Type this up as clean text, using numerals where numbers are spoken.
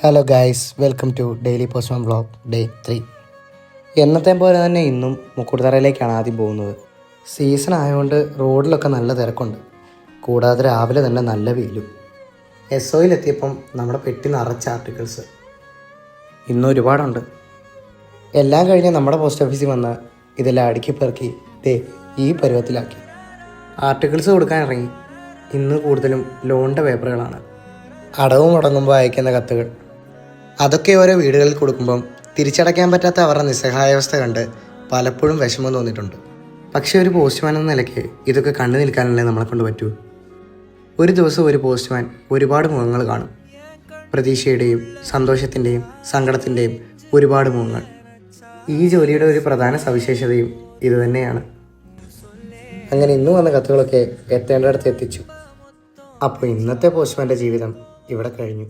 Hello guys, welcome to daily postman vlog day 3. എന്നത്തെ പോലെ തന്നെ ഇന്നും മുക്കുടുതറയിലേക്കാണ് ആദ്യം പോകുന്നത്. സീസൺ ആയതുകൊണ്ട് റോഡിലൊക്കെ നല്ല തിരക്കുണ്ട്. കൂടാതെ രാവിലെ തന്നെ നല്ല വെയിലും. SOയിലെത്തിയപ്പം നമ്മുടെ പെട്ടി നിറച്ച ആർട്ടിക്കിൾസ് ഇന്നും ഒരുപാടുണ്ട്. എല്ലാം കഴിഞ്ഞ് നമ്മുടെ പോസ്റ്റ് ഓഫീസിൽ വന്ന് ഇതെല്ലാം അടുക്കി പെറുക്കി ഈ പരുവത്തിലാക്കി. ആർട്ടിക്കിൾസ് കൊടുക്കാൻ ഇറങ്ങി. ഇന്ന് കൂടുതലും ലോണിൻ്റെ പേപ്പറുകളാണ്. അടവ് മുടങ്ങുമ്പോൾ അയക്കുന്ന കത്തുകൾ, അതൊക്കെ ഓരോ വീടുകളിൽ കൊടുക്കുമ്പം തിരിച്ചടയ്ക്കാൻ പറ്റാത്ത അവരുടെ നിസ്സഹായാവസ്ഥ കണ്ട് പലപ്പോഴും വിഷമം തോന്നിയിട്ടുണ്ട്. പക്ഷേ ഒരു പോസ്റ്റ്മാൻ എന്ന നിലയ്ക്ക് ഇതൊക്കെ കണ്ടു നിൽക്കാനല്ലേ നമ്മളെ കൊണ്ട് പറ്റൂ. ഒരു ദിവസം ഒരു പോസ്റ്റ്മാൻ ഒരുപാട് മുഖങ്ങൾ കാണും. പ്രതീക്ഷയുടെയും സന്തോഷത്തിൻ്റെയും സങ്കടത്തിൻ്റെയും ഒരുപാട് മുഖങ്ങൾ. ഈ ജോലിയുടെ ഒരു പ്രധാന സവിശേഷതയും ഇതുതന്നെയാണ്. അങ്ങനെ ഇന്ന് വന്ന കത്തുകളൊക്കെ എത്തേണ്ടടുത്ത് എത്തിച്ചു. അപ്പോൾ ഇന്നത്തെ പോസ്റ്റ്മാൻ്റെ ജീവിതം ഇവിടെ കഴിഞ്ഞു.